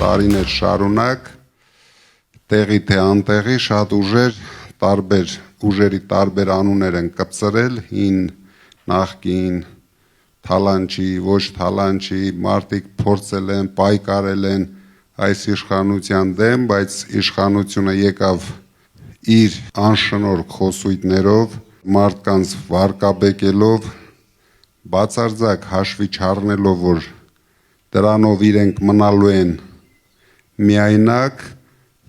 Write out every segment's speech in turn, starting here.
տարիներ շարունակ տեղի թե անտեղի շատ ուժերի տարբեր անուններ են կպցրել, հին, նախկին, թալանչի, ոչ թալանչի, մարդիկ փորձել են, պայքարել են այս իշխանության դեմ, բայց իշխանությունը եկավ իր անշնորհք խոսույթներով, մարդկանց վարկաբեկելով, բացարձակ հաշվի չառնելով, որ դրանով իրենք մնալու են միայնակ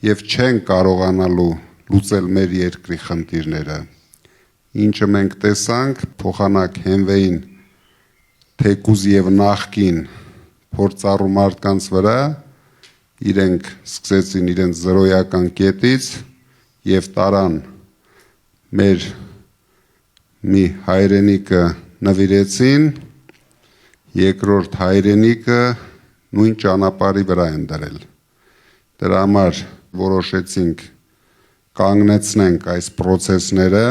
եւ չեն կարողանալու լուծել մեր երկրի խնդիրները, ինչը մենք տեսանք փոխանակ հենվեին թեկուզ եւ նախկին փորձառու մարդկանց վրա, իրենք սկսեցին իրենց զրոյական կետից եւ տարան մեր մի հայրենիքը նվիրեցին, երկրորդ հայրենիքը նույն ճանապարհի վրա են դրել։ Դրա համար որոշեցինք կանգնեցնենք այս process-ները,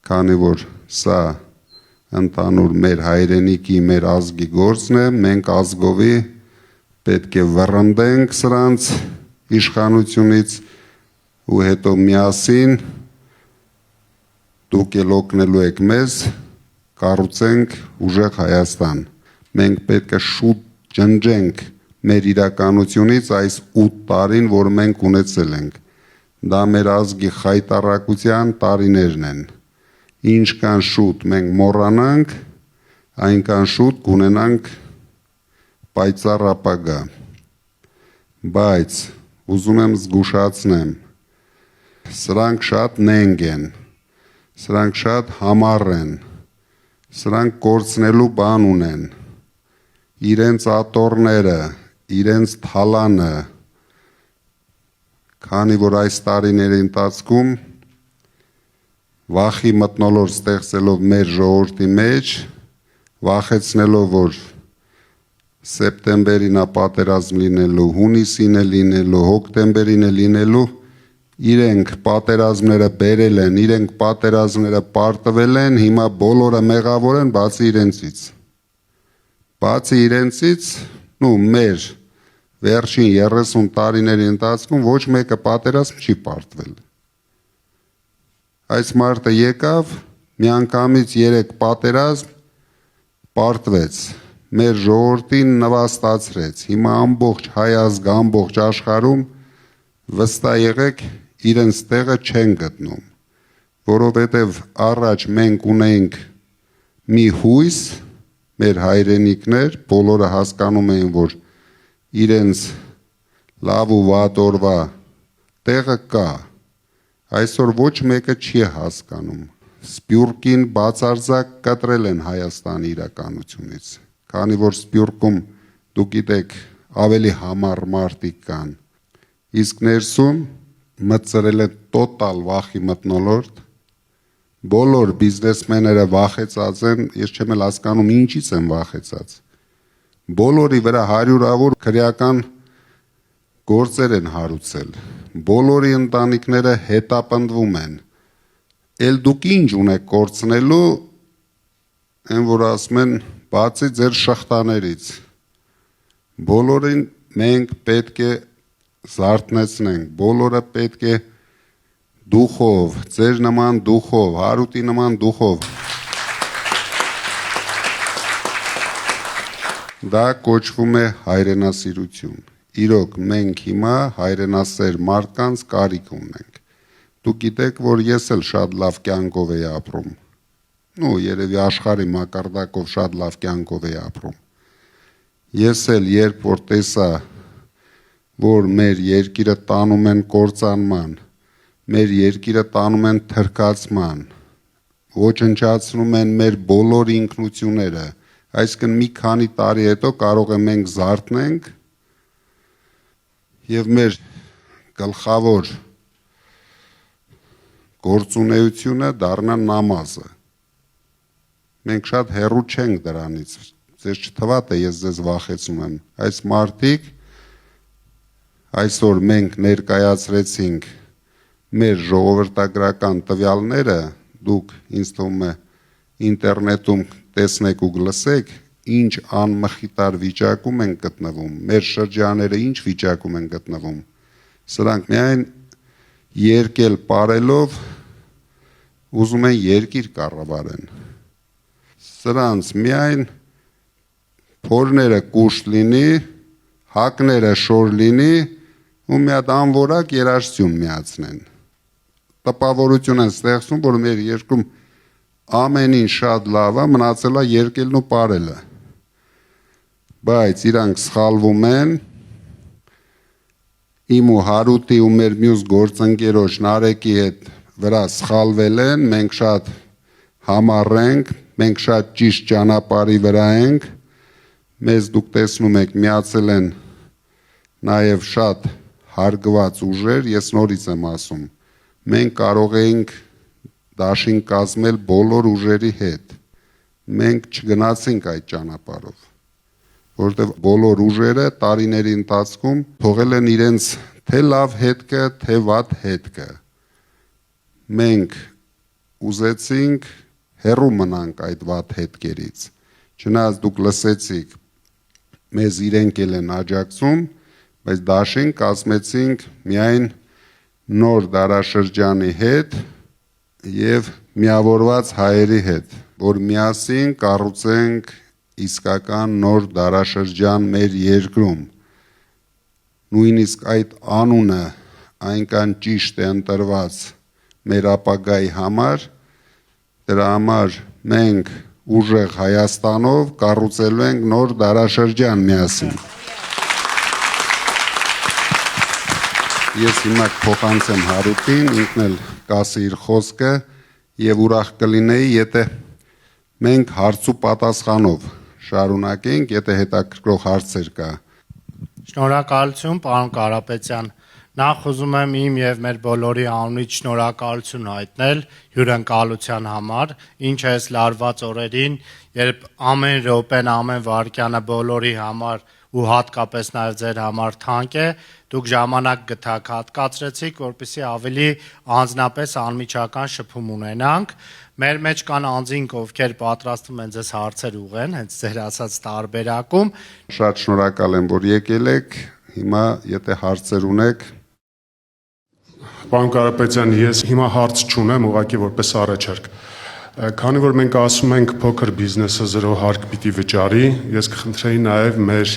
քանի որ սա ընդհանուր մեր հայրենիքի, մեր ազգի գործն է, մենք ազգովի պետք է վռնդենք սրանց իշխանությունից ու հետո միասին դուք էլ օգնելու եք մեզ կառուցենք ուժեղ Հայաստան։ Մենք պետք է շուտ ջնջենք մեր իրականությունից այս 8 տարին, որ մենք ունեցել ենք։ Դա մեր ազգի խայտառակության տարիներն են։ Ինչքան շուտ մենք մոռանանք, այնքան շուտ կունենանք պայծառ ապագա։ Բայց ուզում եմ զգուշացնեմ, սրանք շատ նենգ են, սրանք շատ համառ են, սրանք կորցնելու բան ունեն, իրենց ատորները, իրենց թալանը, քանի որ այս տարիների ընթացքում վախի մթնոլորտ ստեղծելով մեր ժողովրդի մեջ, վախեցնելով, որ սեպտեմբերին է պատերազմ լինելու, հունիսին է լինելու, հոկտեմբերին է լինելու, իրենք պատերազմները բերել են, իրենք պատերազմները պարտվել են, հիմա բոլորը մեղավոր են, բացի իրենցից։ Բացի իրենցից, մեր վերջին 30 տարիների ընթացքում ոչ մեկը պատերազմ չի պարտվել։ Այս մարդը եկավ, միանգամից 3 պատերազմ պարտվեց, մեր ժողովրդին նվաստացրեց, հիմա ամբողջ հայ ազգ, ամբողջ աշխարհում վստահ եղեք իրենց տեղը չեն գտնում, որովհետև առաջ մենք ունեինք մի հույս, մեր հայրենիքներ, բոլորը հասկանում էին, որ իրենց լավ ու վատ օրվա տեղը կա, այսօր ոչ մեկը չի հասկանում, Սփյուռքին բացարձակ կտրել են Հայաստանի իրականությունից, քանի որ Սփյուռքում դուք գիտեք ավելի համառ մարդիկ կան, իսկ ներսում մտցրել է տոտալ վախի մթնոլորտ, բոլոր բիզնեսմենները վախեցած են, ես չեմ էլ հասկանում ինչից են վախեցած, բոլորի վրա հարյուրավոր քրեական գործեր են հարուցել, բոլորի ընտանիքները հետապնդվում են, էլ դուք ինչ ունեք կորցնելու, են որ ասում են բացի ձեր շղթաներից, բոլորին մենք պետք է զարթնեցնենք, բոլորը պետք է դուխով, ձեր նման դուխով, Հարութի նման դուխով, դա կոչվում է հայրենասիրություն, իրոք մենք հիմա հայրենասեր մարդկանց կարիք ունենք, դուք գիտեք, որ ես էլ շատ լավ կյանքով էի ապրում, երևի աշխարհի մակարդակով շատ լավ կյանքով էի ապրում, ես էլ երբ որ տեսա, որ մեր երկիրը տանում են կործանման, մեր երկիրը տանում են թրքացման, ոչնչացնում են մեր բոլոր ինքնությունները, այսինքն մի քանի տարի հետո կարող է մենք զարթնենք եւ մեր գլխավոր գործունեությունը դառնա նամազը։ Մենք շատ հեռու չենք դրանից, ձեզ չթվա թե ես ձեզ վախեցնում եմ, այս մարդիկ այսօր մենք ներկայացրեցինք մեր ժողովրդագրական տվյալները, դուք ինձ թվում է ինտերնետում տեսնեք ու լսեք, ինչ անմխիտար վիճակում են գտնվում, մեր շրջաները ինչ վիճակում են գտնվում, սրանք միայն երկել պարելով ուզում են երկիր կառավարեն, սրանց միայն փորները կուշտ լինի, հակները շոր լինի ու մի հատ անորակ երաժշտություն միացնեն, տպավորություն են ստեղծում, որ մեր երկրում ամեն ինչ շատ լավ է, մնացել է երկելն ու պարելը, բայց իրանք սխալվում են, իմ ու Հարութի ու մեր մյուս գործընկերոջ Նարեկի հետ վրա սխալվել են, մենք շատ համառ ենք, մենք շատ ճիշտ ճանապարհի վրա ենք, մեզ դուք տեսնում եք միացել են նաև շատ հարգված ուժեր, ես նորից եմ ասում, մենք կարող էինք դաշին կազմել բոլոր ուժերի հետ, մենք չգնացինք այդ ճանապարհով, որտեղ բոլոր ուժերը տարիների ընթացքում թողել են իրենց թե լավ հետքը, թե վատ հետքը, մենք ուզեցինք հեռու մնանք այդ վատ հետքերից, չնայած դուք լսեցիք, մեզ իրենք էլ են աջակցում, բայց դաշին կազմեցինք միայն նոր դարաշրջանի հետ և միավորված հայերի հետ, որ միասին կառուցենք իսկական նոր դարաշրջան մեր երկրում, նույնիսկ այդ անունը այնքան ճիշտ է ընտրված մեր ապագայի համար, դրա համար մենք ուժեղ Հայաստանով կառուցելու ենք նոր դարաշրջան միասին։ Ես հիմա փոխանցեմ Հարութին, ինքն էլ կասի իր խոսքը եւ ուրախ կլինեի, եթե մենք հարց ու պատասխանով շարունակենք, եթե հետաքրքրող հարցեր կա։ Շնորհակալություն, պարոն Կարապետյան։ Նախ ուզում եմ իմ եւ մեր բոլորի անունից շնորհակալություն հայտնել հյուրընկալության համար, ինչը այս լարված օրերին, երբ ամեն րոպեն, ամեն վայրկյանը բոլորի համար ու հատկապես նաև ձեր համար թանկ է, դուք ժամանակ գտաք հատկացրեցիք, որպեսզի ավելի անձնապես անմիջական շփում ունենանք։ Մեր մեջ կան անձինք, ովքեր պատրաստվում են ձեզ հարցեր ուղղեն, հենց ձեր ասած տարբերակում։ Շատ շնորհակալ եմ, որ եկել եք։ Հիմա եթե հարցեր ունեք, Պարոն Կարապետյան, ես հիմա հարց չունեմ, ուղղակի որպես առաջարկ։ Քանի որ մենք ասում ենք փոքր բիզնեսը զրո հարկ պիտի վճարի, ես կխնդրեի նաև մեր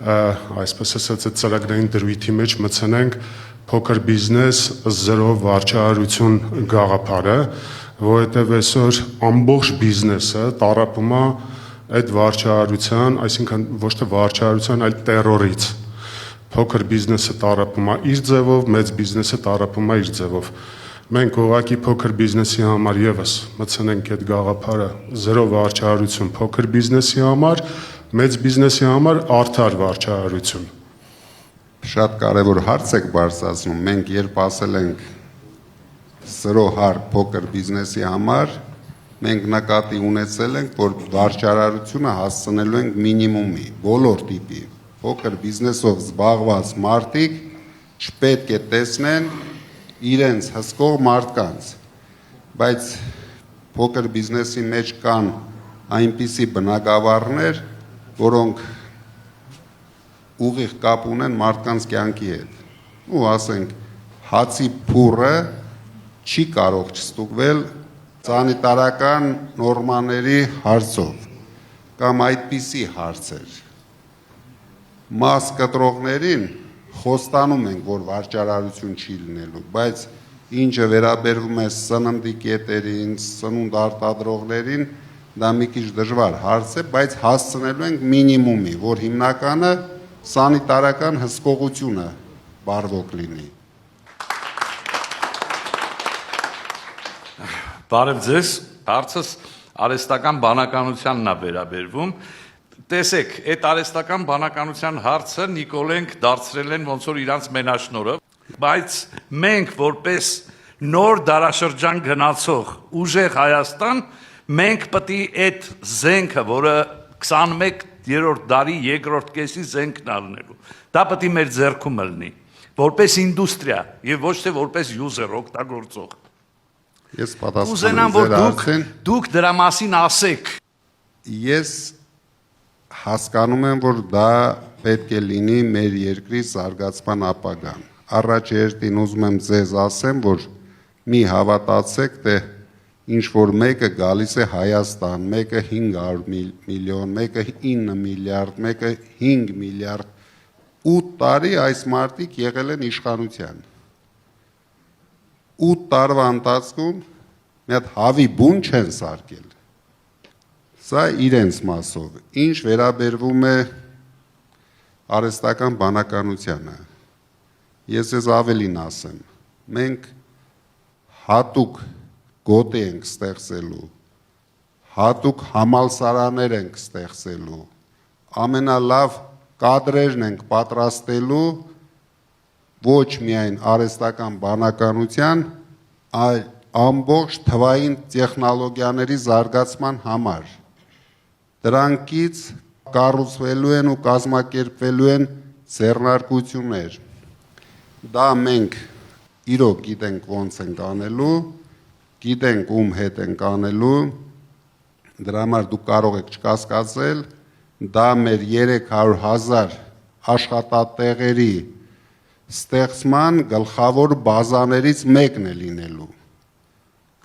այսպես ասած այդ ծրագրային դրույթի մեջ մտցնենք փոքր բիզնես զրո վարչարություն գաղափարը, որովհետև այսօր ամբողջ բիզնեսը տառապում է այդ վարչարության, այսինքն ոչ թե վարչարության, այլ տերորից։ Փոքր բիզնեսը տառապում է իր ձևով, մեծ բիզնեսը տառապում է իր ձևով։ Մենք ուղղակի փոքր բիզնեսի համար եւս մտցնենք այդ գաղափարը զրո վարչարություն փոքր բիզնեսի համար, մեծ բիզնեսի համար արդար վարչարություն։ Շատ կարևոր հարց եք բարձրացնում։ Մենք երբ ասել ենք զրո հարկ փոքր բիզնեսի համար, մենք նկատի ունեցել ենք, որ վարչարարությունը հասցնելու ենք մինիմումի, բոլոր տիպի։ Փոքր բիզնեսով զբաղված մարդիկ չպետք է տեսնեն իրենց հսկող մարդկանց, բայց փոքր բիզնեսի մեջ կան այնպիսի բնագավառներ, որոնք ուղիղ կապ ունեն մարդկանց կյանքի հետ։ Ու ասենք, հացի փուռը չի կարող չստուգվել սանիտարական նորմաների հարցով, կամ այդպիսի հարցեր։ Մաս կտրողներին խոստանում ենք, որ վարչարարություն չի լինելու, բայց ինչը վերաբերվում է սննդի կետերին, սնունդ արտադրողներին, դա մի քիչ դժվար հարց է, բայց հասցնելու ենք մինիմումի, որ հիմնականը սանիտարական հսկողությունը բարվոք լինի։ Բարև ձեզ, հարցս արհեստական բանականությանն է վերաբերվում։ Տեսեք, այդ արհեստական բանականության հարցը Նիկոլենք դարձրել են ոնց որ իրանց մենաշնորհը, բայց մենք որպես նոր դարաշրջան գնացող ուժեղ Հայաստան, մենք պետք է այդ զենքը, որը 21-րդ դարի երկրորդ կեսի զենքն առնելու, դա պետք է մեր ձեռքում լինի, որպես ինդուստրիա եւ ոչ թե որպես յուզեր օգտագործող։ Ես պատասխանում Ուզենամ, որ դուք դրա մասին ասեք։ Ես հասկանում եմ, որ դա պետք է լինի մեր երկրի զարգացման ապագան։ Առաջ երթին ուզում եմ ձեզ ասեմ, որ մի հավատացեք, թե ինչ որ մեկը գալիս է Հայաստան, մեկը 500 միլիոն, մեկը 9 միլիարդ, մեկը 5 միլիարդ, 8 տարի այս մարդիկ եղել են իշխանության։ 8 տարվա ընթացքում մի հատ հավի բուն չեն սարքել։ Սա իրենց մասով։ Ինչ վերաբերվում է արհեստական բանականությանը, ես ես ավելին ասեմ, մենք հատուկ գոտի ենք ստեղծելու, հատուկ համալսարաններ ենք ստեղծելու, ամենալավ կադրերն ենք պատրաստելու ոչ միայն արհեստական բանականության, այլ ամբողջ թվային տեխնոլոգիաների զարգացման համար։ Դրանքից կառուցվելու են ու կազմակերպվելու են ձեռնարկություններ։ Դա մենք իրոք գիտենք ոնց ենք անելու, գիտենք ում հետ ենք անելու, դրա համար դուք կարող եք չկասկածել, դա մեր 300,000 աշխատատեղերի ստեղծման գլխավոր բազաներից մեկն է լինելու։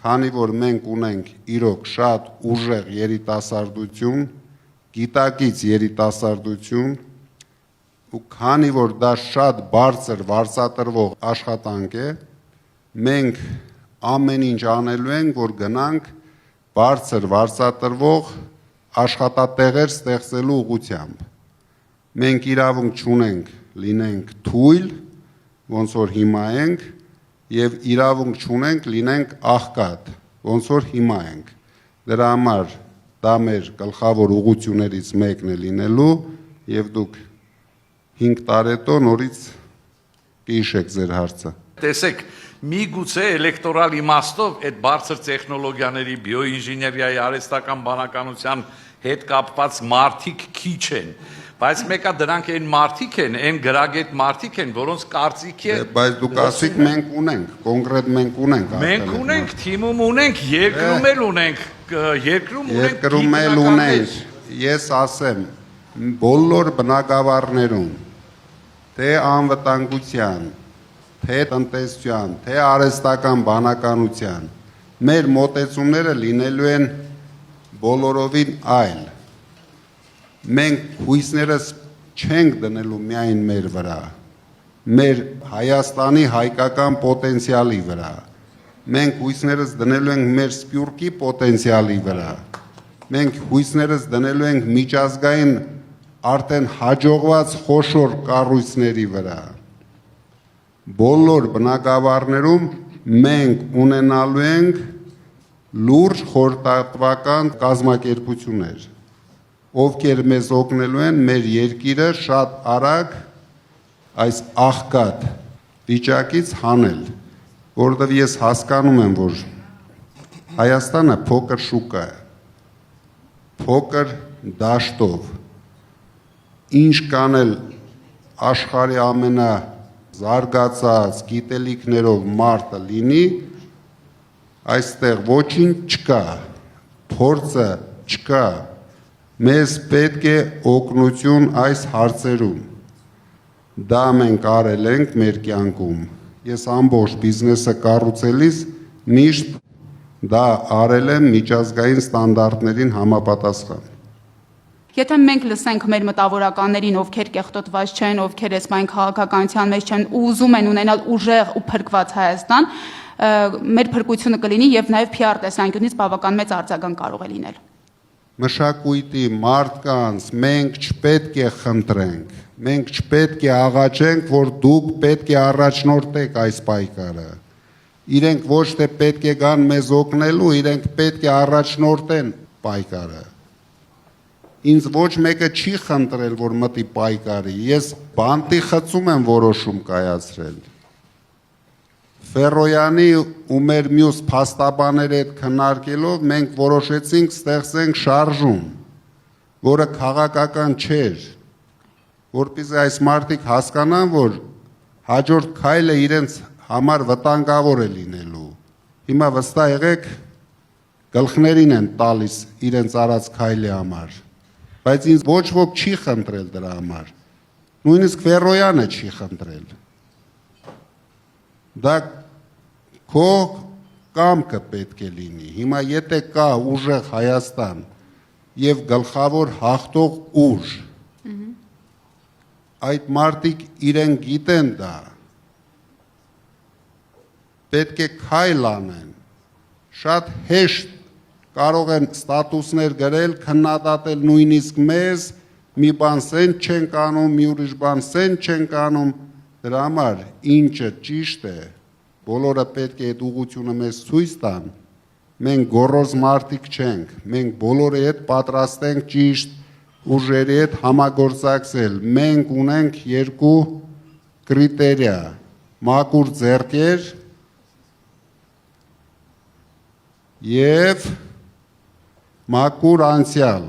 Քանի որ մենք ունենք իրոք շատ ուժեղ երիտասարդություն, գիտակից երիտասարդություն, ու քանի որ դա շատ բարձր վարձատրվող աշխատանք է, մենք ամեն ինչ անելու ենք, որ գնանք բարձր վարձատրվող աշխատատեղեր ստեղծելու ուղղությամբ։ Մենք իրավունք չունենք լինենք թույլ, ոնց որ հիմա ենք, եւ իրավունք չունենք լինենք աղքատ, ոնց որ հիմա ենք։ Դրա համար դա մեր գլխավոր ուղղություններից մեկն է լինելու եւ դուք 5 տարի հետո նորից կհիշեք ձեր հարցը։ Տեսեք, միգուցե էլեկտորալ իմաստով այդ բարձր տեխնոլոգիաների, բիոինժեներիայի, արհեստական բանականության հետ կապված մարդիկ քիչ են, բայց մեկը դրանք այն մարդիկ են, այն գրագետ մարդիկ են, որոնց կարծիքի է։ Բայց դուք ասիք մենք ունենք, կոնկրետ մենք ունենք։ Մենք ունենք, թիմում ունենք, երկրում էլ ունենք, երկրում էլ ունենք։ Ես ասեմ, բոլոր բնակավարներում, թե անվտանգության, թե տնտեսության, թե արհեստական բանականության, մեր մոտեցումները լինելու են բոլորովին այլ։ Մենք հույսներս չենք դնելու միայն մեր վրա, մեր Հայաստանի հայկական պոտենցիալի վրա, մենք հույսներս դնելու ենք մեր սփյուռքի պոտենցիալի վրա, մենք հույսներս դնելու ենք միջազգային արդեն հաջողված խոշոր կառույցների վրա։ Բոլոր բնակավարներում մենք ունենալու ենք լուրջ խորհրդատվական կազմակերպություններ, ովքեր մեզ օգնելու են մեր երկիրը շատ արագ այս աղքատ վիճակից հանել, որովհետև ես հասկանում եմ, որ Հայաստանը փոքր շուկա է, փոքր դաշտով, ինչ կանել աշխարհի ամենազարգացած գիտելիքներով մարդը լինի, այստեղ ոչինչ չկա, փորձը չկա, մեզ պետք է օգնություն այս հարցերում։ Դա մենք արել ենք մեր կյանքում։ Ես ամբողջ բիզնեսը կառուցելիս միշտ դա արել եմ միջազգային ստանդարտներին համապատասխան։ Եթե մենք լսենք մեր մտավորականներին, ովքեր կեղտոտված չեն, ովքեր այսպայն քաղաքականության մեջ չեն ու ուզում են ունենալ ուժեղ ու փրկված Հայաստան, մեր փրկությունը կլինի եւ նաեւ PR տեսանկյունից բավական մեծ արձագանք կարող է լինել։ Մշակույթի մարդկանց մենք չպետք է խնդրենք, մենք չպետք է աղաչենք, որ դուք պետք է առաջնորդեք այս պայքարը։ Իրենք ոչ թե պետք է գան մեզ օգնելու, իրենք պետք է առաջնորդեն պայքարը։ Ինձ ոչ մեկը չի խնդրել, որ մտի պայքարի, ես բանտի խցում եմ որոշում կայացրել։ Ֆերոյանի ու մեր մյուս փաստաբաների հետ քննարկելով մենք որոշեցինք ստեղծենք շարժում, որը քաղաքական չէր, որպեսզի այս մարդիկ հասկանան, որ հաջորդ քայլը իրենց համար վտանգավոր է լինելու։ Հիմա վստահ եղեք, գլխներին են տալիս իրենց արած քայլի համար։ Բայց ինձ ոչ ոք չի խնդրել դրա համար։ Նույնիսկ Ֆերոյանը չի խնդրել։ Դա քո կամքը պետք է լինի։ Հիմա եթե կա ուժեղ Հայաստան եւ գլխավոր հաղթող ուժ, այդ մարդիկ իրեն գիտեն դա, պետք է քայլ անեն, շատ հեշտ կարող են ստատուսներ գրել, քննադատել նույնիսկ մեզ, մի բան սենց չենք անում, մի ուրիշ բան սենց չենք անում, դրա համար ինչը ճիշտ է, բոլորը պետք է այդ ուղղությունը մեզ ցույց տան, մենք գոռոզ մարդիկ չենք, մենք բոլորի հետ պատրաստ ենք ճիշտ ուժերի հետ համագործակցել, մենք ունենք երկու կրիտերիա, մաքուր ձեռքեր եւ մաքուր անցյալ,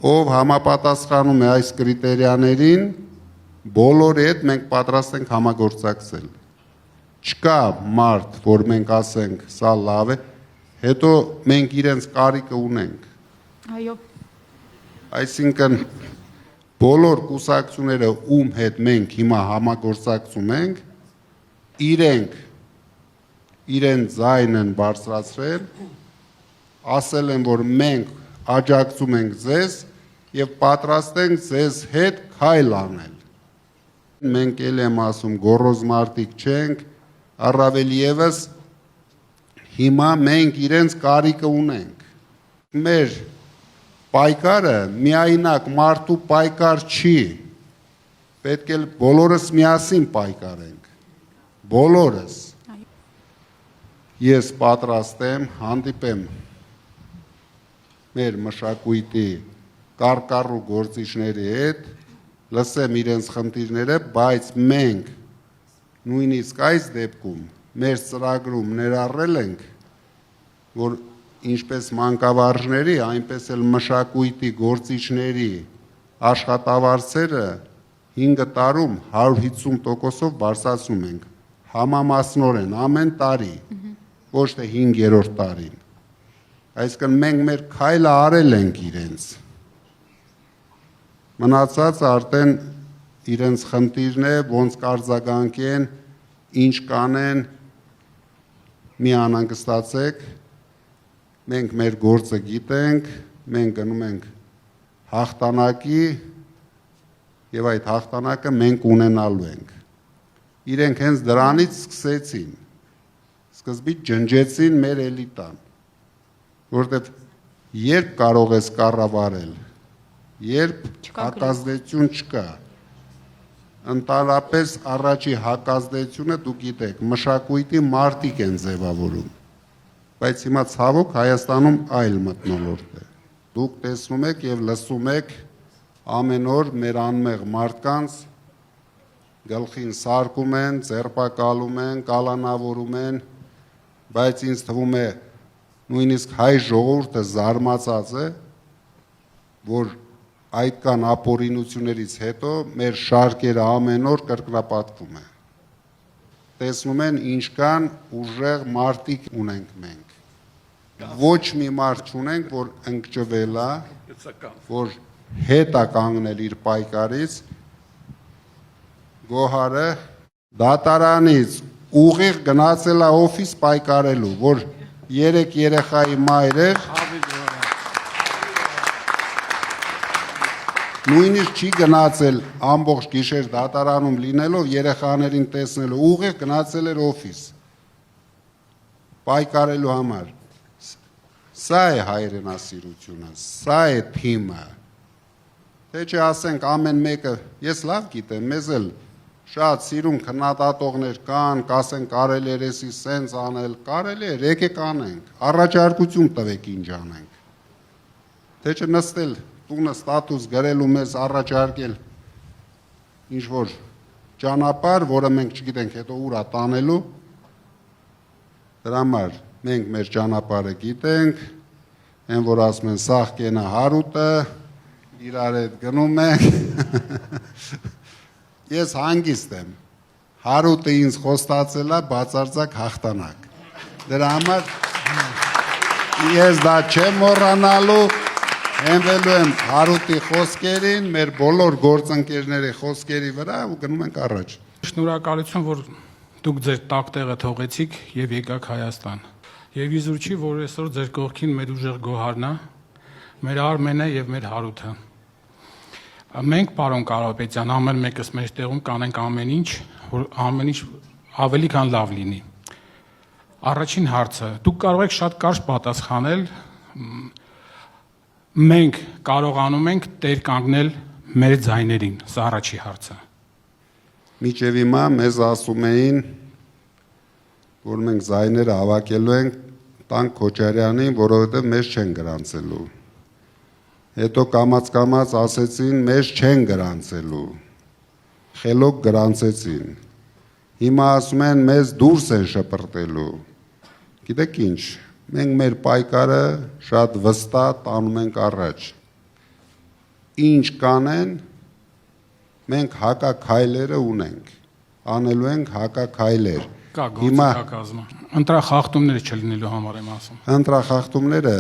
ով համապատասխանում է այս կրիտերիաներին, բոլորի հետ մենք պատրաստ ենք համագործակցել։ Չկա մարդ, որ մենք ասենք, սա լավ է, հետո մենք իրենց կարիքը ունենք։ Այո։ Այսինքն բոլոր կուսակցությունները, ում հետ մենք հիմա համագործակցում ենք, իրեն ձայն են բարձրացրել, ասել են, որ մենք աջակցում ենք ձեզ եւ պատրաստ ենք ձեզ հետ քայլ անել։ Մենք էլ եմ ասում, գոռոզ մարդիկ չենք, առավել եւս հիմա մենք իրենց կարիքը ունենք։ Մեր պայքարը միայնակ մարդու պայքար չի, պետք է բոլորս միասին պայքարենք, բոլորս։ Ես պատրաստ եմ հանդիպեմ մեր մշակույթի կարկառու գործիչների հետ, լսեմ իրենց խնդիրները, բայց մենք նույնիսկ այս դեպքում մեր ծրագրում ներառել ենք, որ ինչպես մանկավարժների, այնպես էլ մշակույթի գործիչների աշխատավարձերը 5 տարում 150%-ով բարձրացնում ենք, համամասնորեն ամեն տարի, ոչ թե 5-րդ տարին։ Այսինքն մենք մեր քայլը արել ենք իրենց։ Մնացածը արդեն իրենց խնդիրն է, ոնց կարձագանքեն, ինչ կանեն, մի անհանգստացեք, մենք մեր գործը գիտենք, մենք գնում ենք հաղթանակի եւ այդ հաղթանակը մենք ունենալու ենք։ Իրենք հենց դրանից սկսեցին, սկզբից ջնջեցին մեր էլիտան, որտեվ երբ կարող ես կառավարել, երբ հակազդեցություն չկա, ընդհանրապես առաջի հակազդեցությունը դուք գիտեք, մշակույթի մարդիկ են ձևավորում, բայց հիմա ցավոք Հայաստանում այլ մթնոլորտ է։ Դուք տեսնում եք եւ լսում եք ամեն օր մեր անմեղ մարդկանց գլխին սարկում են, ձերբակալում են, կալանավորում են, բայց ինձ թվում է նույնիսկ հայ ժողովուրդը զարմացած է, որ այդքան ապօրինություններից հետո մեր շարքերը ամեն օր կրկնապատկվում է։ Տեսնում են ինչքան ուժեղ մարդիկ ունենք մենք։ Ոչ մի մարդ չունենք, որ ընկճվել է, որ հետ է կանգնել իր պայքարից, Գոհարը դատարանից ուղիղ գնացել է օֆիս պայքարելու, որ 3 երեխայի մայր էր, նույնիսկ չի գնացել ամբողջ գիշեր դատարանում լինելով, երեխաներին տեսնելու, ուղիղ գնացել էր օֆիս պայքարելու համար։ Սա է հայրենասիրությունը, սա է թիմը։ Թե չէ ասենք ամեն մեկը, ես լավ գիտեմ, մեզ էլ շատ սիրուն քննադատողներ կան, կասեն կարելի է էսի սենց անել, կարելի է, եկեք անենք, առաջարկություն տվեք ինչ անենք։ Թե չէ նստել տունը ստատուս գրելու մեզ առաջարկել ինչ-որ ճանապարհ, որը մենք չգիտենք հետո ուր է տանելու, դրա համար մենք մեր ճանապարհը գիտենք, այն որ ասում են սաղ կենա հարուտը, իրար հետ գնում ենք, ես հանգիստ եմ, հարուտը ինձ խոստացել է բացարձակ Հենվելու եմ Հարութի խոսքերին, մեր բոլոր գործընկերների խոսքերի վրա ու գնում ենք առաջ։ Շնորհակալություն, որ դուք ձեր տակ տեղը թողեցիք եւ եկաք Հայաստան։ Եվ իզուր չի, որ այսօր ձեր կողքին մեր ուժեղ Գոհարն է, մեր Արմենը եւ մեր Հարութը։ Մենք, պարոն Կարապետյան, ամեն մեկս մեր տեղում կանենք ամեն ինչ, որ ամեն ինչ ավելի քան լավ լինի։ Առաջին հարցը, դուք կարող եք շատ կարճ պատասխանել։ Մենք կարողանում ենք տեր կանգնել մեր ձայներին, սա առաջի հարցը։ Միջև հիմա մեզ ասում էին, որ մենք զայները հավաքելու ենք տանք Քոչարյանին, որովհետև մեզ չեն գրանցելու։ Հետո կամաց ասեցին, մեզ չեն գրանցելու։ Խելոք գրանցեցին։ Հիմա ասում են, մեզ դուրս են շպրտելու։ Գիտեք ինչ, մենք մեր պայքարը շատ վստահ տանում ենք առաջ։ Ինչ կանեն, մենք հակաքայլերը ունենք, անելու ենք հակաքայլեր։ Կա գործիքակազմը։ Ընտրախախտումները չլինելու համար եմ ասում։ Ընտրախախտումները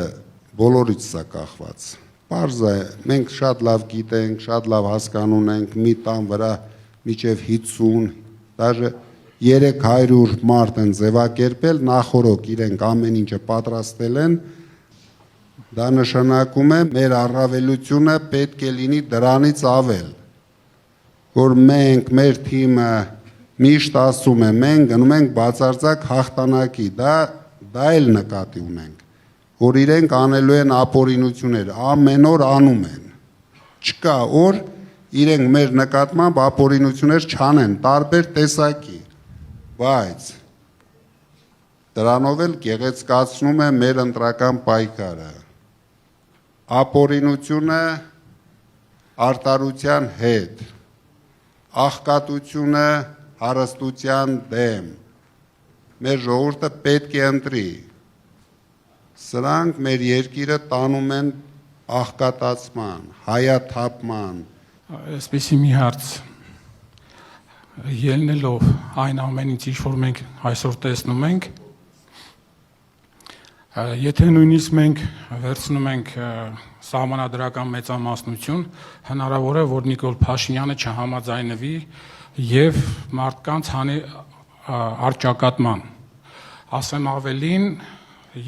բոլորից սա կախված։ Պարզ է, մենք շատ լավ գիտենք, շատ լավ հասկանում ենք, մի տան վրա միջև 50, դաժե 300 մարդ են ձևակերպել, նախորոք իրենք ամեն ինչը պատրաստել են, դա նշանակում է մեր առավելությունը պետք է լինի դրանից ավել, որ մենք, մեր թիմը միշտ ասում է, մենք գնում ենք բացարձակ հաղթանակի, դա էլ նկատի ունենք, որ իրենք անելու են ապօրինություններ, ամեն օր անում են, չկա օր իրենք մեր նկատմամբ ապօրինություններ չանեն, տարբեր տեսակի, բայց դրանով էլ գեղեցկացնում է մեր ընտրական պայքարը, ապօրինությունը արտարության հետ, աղքատությունը հարստության դեմ, մեր ժողովուրդը պետք է ընտրի, սրանք մեր երկիրը տանում են աղքատացման, հայաթափման։ Այսպեսի մի հարց, ելնելով այն ամեն ինչ, որ մենք այսօր տեսնում ենք, եթե նույնիսկ մենք վերցնում ենք սահմանադրական մեծամասնություն, հնարավոր է, որ Նիկոլ Փաշինյանը չհամաձայնվի եւ մարդկանց հանի արճակատման։ Ասեմ ավելին,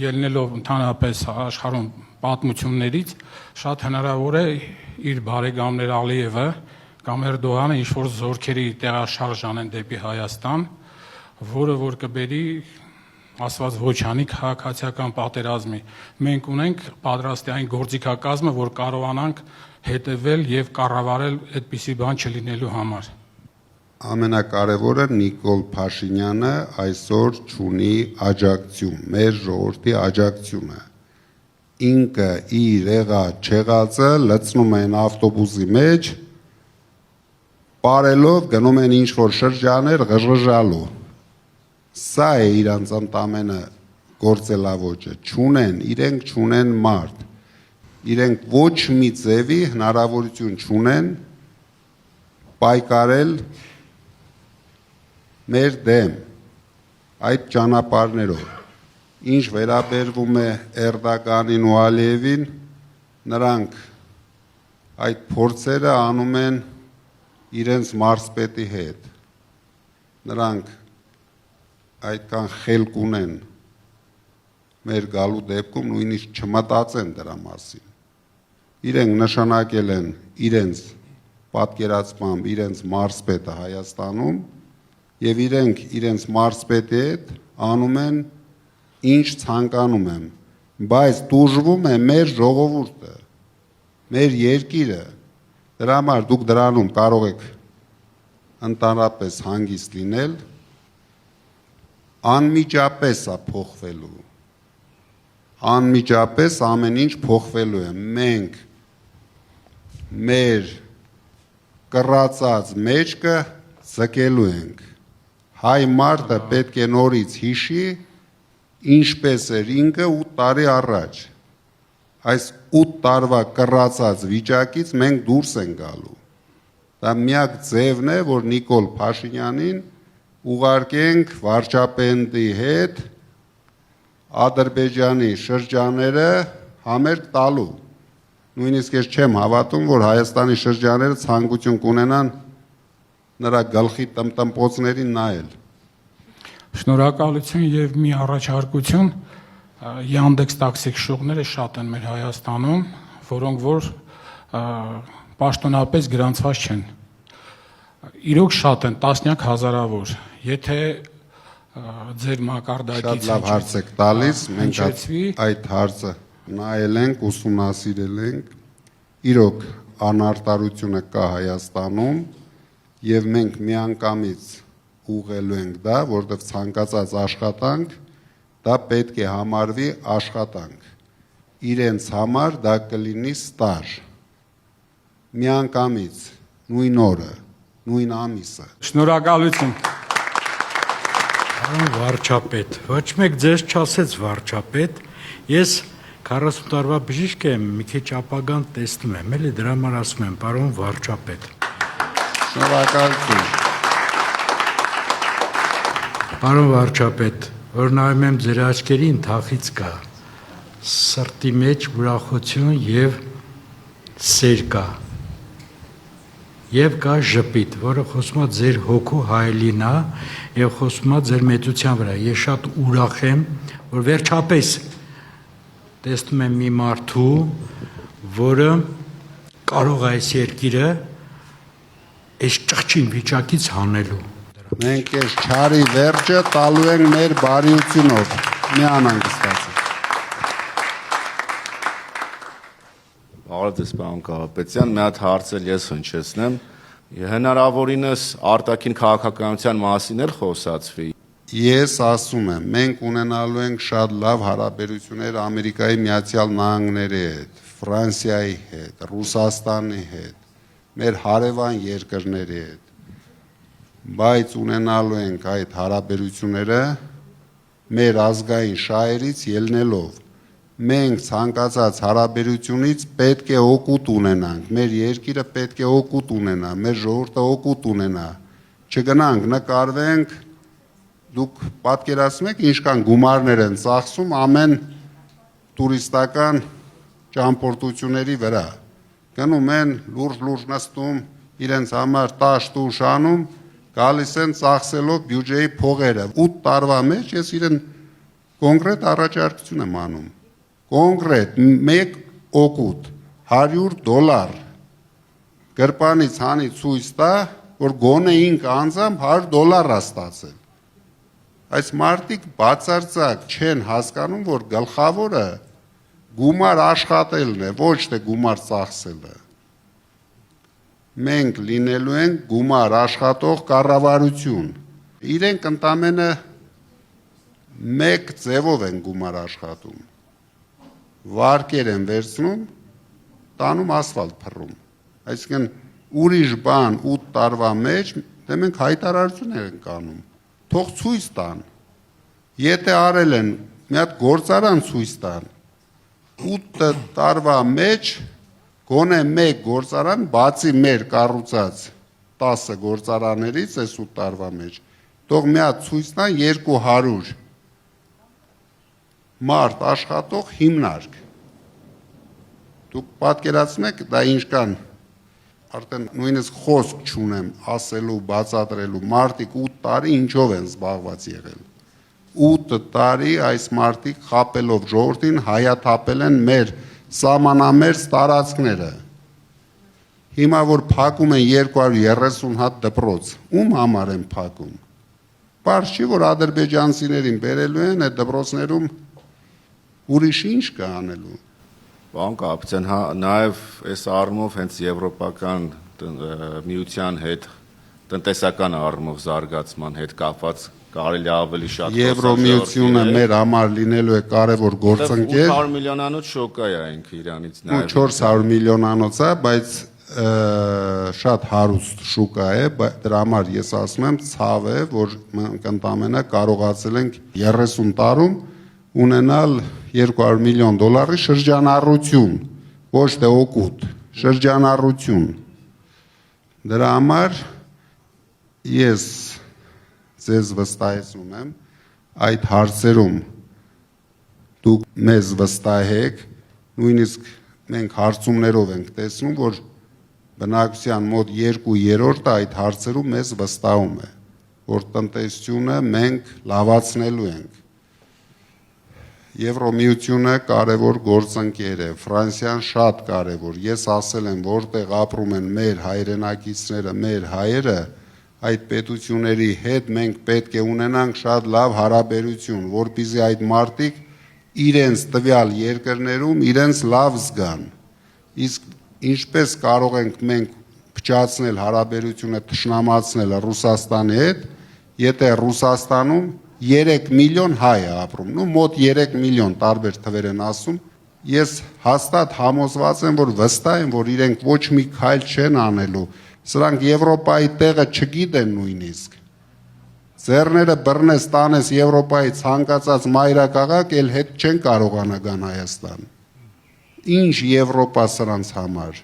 ելնելով ընդհանրապես աշխարհում պատմություններից, շատ հնարավոր է իր բարեկամներ Ալիևը կամ Էրդողանը ինչ-որ զորքերի տեղաշարժ անեն դեպի Հայաստան, որը որ կբերի ասված ոչ անի քաղաքացիական պատերազմի։ Մենք ունենք պատրաստ այն գործիքակազմը, որ կարողանանք հետևել եւ կառավարել այդպիսի բան չլինելու համար։ Ամենակարևորը Նիկոլ Փաշինյանը այսօր ունի աջակցություն, մեր ժողովրդի աջակցությունը։ Ինքը իր չեղածը լցնում են ավտոբուսի մեջ, պարելով գնում են ինչ-որ շրջաներ ղժղժալու։ Սա է իրանց ընդամենը գործելավոճը, իրենք չունեն մարդ, իրենք ոչ մի ձևի հնարավորություն չունեն պայքարել մեր դեմ այդ ճանապարհներով, ինչ վերաբերվում է Էրդողանին ու Ալիևին, նրանք այդ փորձերը անում են իրենց մարզպետի հետ, նրանք այդքան խելք ունեն մեր գալու դեպքում նույնիսկ չմտածեն դրա մասին։ Իրենք նշանակել են իրենց պատկերացմամբ իրենց մարզպետը Հայաստանում եւ իրենք իրենց մարզպետի հետ անում են ինչ ցանկանում են, բայց դժվում է մեր ժողովուրդը, մեր երկիրը, դրա համար դուք դրանում կարող եք ընդհանրապես հանգիստ լինել, անմիջապես է փոխվելու, անմիջապես ամեն ինչ փոխվելու է, մենք մեր կռացած մեջքը ձգելու ենք, հայ մարդը պետք է նորից հիշի, ինչպես էր ինքը 8 տարի առաջ, այս 8 տարվա կռացած վիճակից մենք դուրս ենք գալու, դա միակ ձևն է, որ Նիկոլ Փաշինյանին ուղարկենք վարչապետի հետ Ադրբեջանի շրջանները համերգ տալու, նույնիսկ ես չեմ հավատում, որ Հայաստանի շրջանները ցանկություն կունենան նրա գլխի տմտմպոցներին նայել։ Շնորհակալություն եւ մի առաջարկություն Yandex տաքսի քշողները շատ են մեր Հայաստանում, որոնք որ պաշտոնապես գրանցված չեն։ Իրոք շատ են, տասնյակ հազարավոր։ Եթե ձեր մակարդակից Շատ լավ հարց եք տալիս, մենք հնչեցվի, այդ հարցը նայել ենք, ուսումնասիրել ենք։ Իրոք անարտարությունը կա Հայաստանում եւ մենք միանգամից ուղղելու ենք դա, որտեղ ցանկացած աշխատանք դա պետք է համարվի աշխատանք։ Իրենց համար դա կլինի ստաժ։ Միանգամից, նույն օրը, նույն ամիսը։ շնորհակալություն։ Պարոն վարչապետ, ոչ մեկ ձեզ չասեց վարչապետ, ես 40 տարվա բժիշկ եմ, մի քիչ ապագան տեսնում եմ, էլի դրա համար ասում եմ, պարոն վարչապետ։ Շնորհակալություն։ Պարոն վարչապետ, որ նայում եմ ձեր աչքերին թախից կա, սրտի մեջ ուրախություն եւ սեր կա։ Եվ կա ժպիտ, որը խոսում է ձեր հոգու հայելին է եւ խոսում է ձեր մեծության վրա։ Ես շատ ուրախ եմ, որ վերջապես տեսնում եմ մի մարդու, որը կարող է այս երկիրը այս ճղճին վիճակից հանելու։ Մենք այս չարի վերջը տալու ենք մեր բարիությունով։ Մի անհանգստացեք։ Բարև ձեզ, պարոն Կարապետյան, մի հատ հարց էլ ես հնչեցնեմ։ Հնարավորինս արտաքին քաղաքականության մասին էլ խոսացվի։ Ես ասում եմ, մենք ունենալու ենք շատ լավ հարաբերություններ Ամերիկայի Միացյալ Նահանգների հետ, Ֆրանսիայի հետ, Ռուսաստանի հետ, մեր հարևան երկրների հետ։ Բայց ունենալու ենք այդ հարաբերությունները մեր ազգային շահերից ելնելով։ Մենք ցանկացած հարաբերությունից պետք է օգուտ ունենանք, մեր երկիրը պետք է օգուտ ունենա, մեր ժողովուրդը օգուտ ունենա։ Չգնանք, նկարվենք, դուք պատկերացնում եք ինչքան գումարներ են ծախսում ամեն տուրիստական ճամփորդությունների վրա։ Գնում են, լուրջ նստում, իրենց համար տաշ-տուշ անում, գալիս են ծախսելով բյուջեի փողերը։ 8 տարվա մեջ ես իրեն կոնկրետ առաջարկություն եմ անում։ Կոնկրետ մեկ օգուտ $100 գրպանից հանի ցույց տա, որ գոնե ինք անձամբ $100 ստացել։ Այս մարդիկ բացարձակ չեն հասկանում, որ գլխավորը գումար աշխատելն է, ոչ թե գումար ծախսելը։ Մենք լինելու ենք գումար աշխատող կառավարություն։ Իրենք ընդամենը մեկ ձևով են գումար աշխատում։ Վարկեր են վերցնում, տանում ասֆալտ փռում։ Այսինքն ուրիշ բան 8 տարվա մեջ դե մենք հայտարարություն ենք անում։ Թող ցույց տան։ Եթե արել են մի հատ գործարան ցույց տան։ 8 տարվա մեջ գոնե մեկ գործարան բացի մեր կառուցած 10 գործարաններից այս 8 տարվա մեջ թող մի հատ ցույց տան 200 մարդ աշխատող հիմնարկ։ Դուք պատկերացնում եք դա ինչքան արդեն նույնիսկ խոսք չունեմ ասելու, բացատրելու, մարդիկ 8 տարի ինչով են զբաղված եղել։ 8 տարի այս մարդիկ խապելով ժողովրդին հայաթափել են մեր սահմանամերձ տարածքները։ Հիմա որ փակում են 230 հատ դպրոց, ում համար են փակում։ Պարզ չի, որ ադրբեջանցիներին բերելու են այդ դպրոցներում ուրիշ ինչ կա անելու։ Պարոն Կարապետյան, նաև այս առումով հենց եվրոպական միության հետ տնտեսական առումով զարգացման հետ կապված կարելի ավելի շատ Եվրոմիությունը մեր համար լինելու է կարևոր գործընկեր։ 800 միլիոնանոց շոկա է ինքը իրանից նաև։ 400 միլիոնանոց է, բայց շատ հարուստ շուկա է, դրա համար ես ասում եմ ցավ է, որ մենք ընդամենը կարողացել ենք 30 տարում ունենալ $200 միլիոն շրջանառություն, ոչ թե օգուտ, շրջանառություն։ Դրա համար ես ձեզ վստահեցնում եմ, այդ հարցերում դուք մեզ վստահեք, նույնիսկ մենք հարցումներով ենք տեսնում, որ բնակության մոտ 2/3 այդ հարցերում մեզ վստահում է, որ տնտեսությունը մենք լավացնելու ենք։ Եվրոմիությունը կարևոր գործընկեր է, Ֆրանսիան շատ կարևոր։ Ես ասել եմ, որտեղ ապրում են մեր հայրենակիցները, մեր հայերը, այդ պետությունների հետ մենք պետք է ունենանք շատ լավ հարաբերություն, որպեսզի այդ մարդիկ իրենց տվյալ երկրներում իրենց լավ զգան։ Իսկ ինչպես կարող ենք մենք փչացնել հարաբերությունը, թշնամացնել Ռուսաստանի հետ, եթե Ռուսաստանում 3 միլիոն հայ է ապրում, մոտ 3 միլիոն տարբեր թվեր են ասում, ես հաստատ համոզված եմ, որ վստահ եմ, որ իրենք ոչ մի քայլ չեն անելու, սրանք Եվրոպայի տեղը չգիտեն նույնիսկ, ձեռները բռնես տանես Եվրոպայի ցանկացած մայրաքաղաք, էլ հետ չեն կարողանա գան Հայաստան, ինչ Եվրոպա սրանց համար։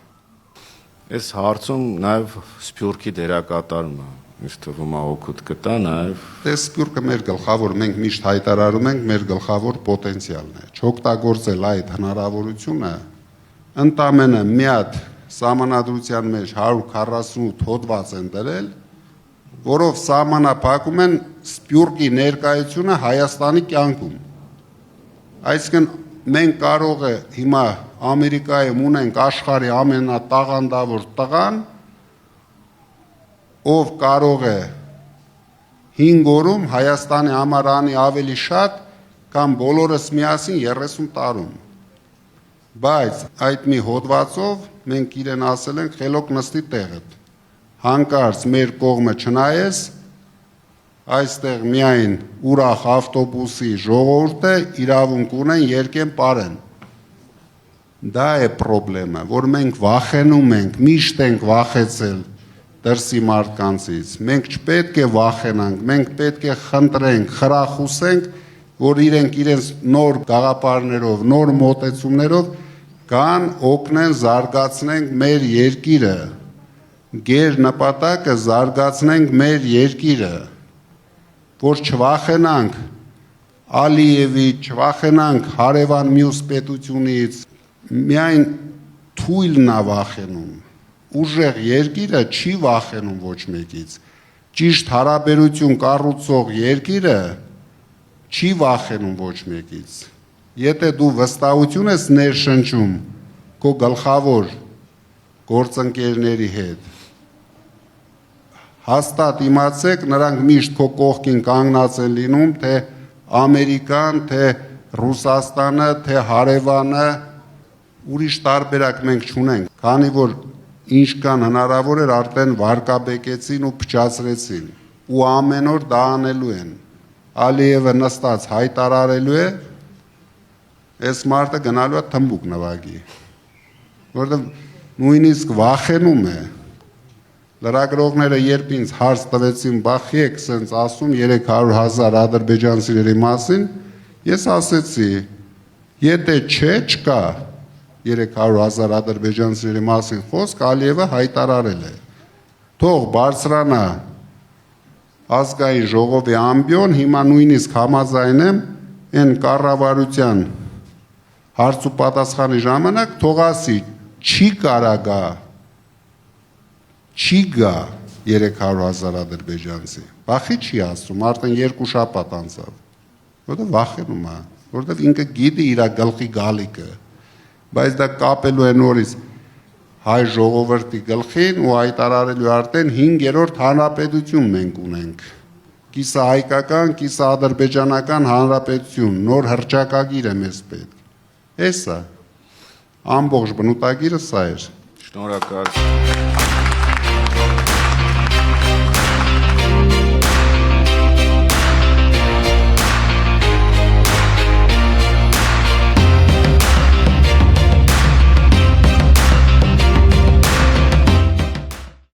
Այս հարցում նաև Սփյուռքի դերակատարումը ինձ թվում է օգուտ կտա նաև։ Սփյուռքը մեր գլխավոր, մենք միշտ հայտարարում ենք, մեր գլխավոր պոտենցիալն է։ Չօգտագործել այդ հնարավորությունը, ընդամենը մի հատ սահմանադրության մեջ 148 հոդված են դրել, որով սահմանափակում են Սփյուռքի ներկայությունը Հայաստանի կյանքում։ Այսինքն մենք կարող է հիմա Ամերիկայում ունենք աշխարհի ամենատաղանդավոր տղան, ով կարող է 5 օրում Հայաստանի համար անի ավելի շատ, կամ բոլորս միասին 30 տարում։ Բայց այդ մի հոդվածով մենք իրեն ասել ենք խելոք նստի տեղդ, հանկարծ մեր կողմը չնայես, այստեղ միայն ուրախ ավտոբուսի ժողովուրդը իրավունք ունեն երկեն պարեն։ Դա է պրոբլեմը, որ մենք վախենում ենք, միշտ ենք վախեցել դրսի մարդկանցից, մենք չպետք է վախենանք, մենք պետք է խնդրենք, խրախուսենք, որ իրենք իրենց նոր գաղափարներով, նոր մոտեցումներով կան օգնեն զարգացնենք մեր երկիրը, գեր նպատակը զարգացնենք մեր երկիրը, որ չվախենանք Ալիևից, չվախենանք հարևան մյուս պետությունից, միայն թույլն է վախենում, ուժեղ երկիրը չի վախենում ոչ մեկից, ճիշտ հարաբերություն կառուցող երկիրը չի վախենում ոչ մեկից, եթե դու վստահություն ես ներշնչում քո գլխավոր գործընկերների հետ, հաստատ իմացեք, նրանք միշտ քո կողքին կանգնած են լինում, թե Ամերիկան, թե Ռուսաստանը, թե հարևանը, ուրիշ տարբերակ մենք չունենք, քանի որ ինչքան հնարավոր էր արդեն վարկաբեկեցին ու փչացրեցին, ու ամեն օր դա անելու են, Ալիևը նստած հայտարարելու է, այս մարդը գնալու է թմբուկ նվագի, որտեղ նույնիսկ վախենում է, լրագրողները երբ ինձ հարց տվեցին, բախի եք սենց ասում 300,000 ադրբեջանցիների մասին, ես ասեցի, եթե չկա 300,000 ադրբեջանցիների մասին խոսք, Ալիևը հայտարարել է, թող բարձրանա ազգային ժողովի ամբիոն, հիմա նույնիսկ համաձայնեմ են կառավարության հարց ու պատասխանի ժամանակ, թող ասի, չի կարա գա, չի գա 300,000 ադրբեջանցի, բախի չի ասում, արդեն 2 շաբաթ անցավ, որտեղ վախենում է, որտեղ ինքը գիտի իր գլխի գալիքը, բայց դա կապելու է նորից հայ ժողովրդի գլխին ու հայտարարելու արդեն 5-րդ հանրապետություն մենք ունենք, կիսա հայկական, կիսա ադրբեջանական հանրապետություն, նոր հռչակագիր է մեզ պետք, էս է, ամբողջ բնութագիրը սա էր։ Շնորհակալ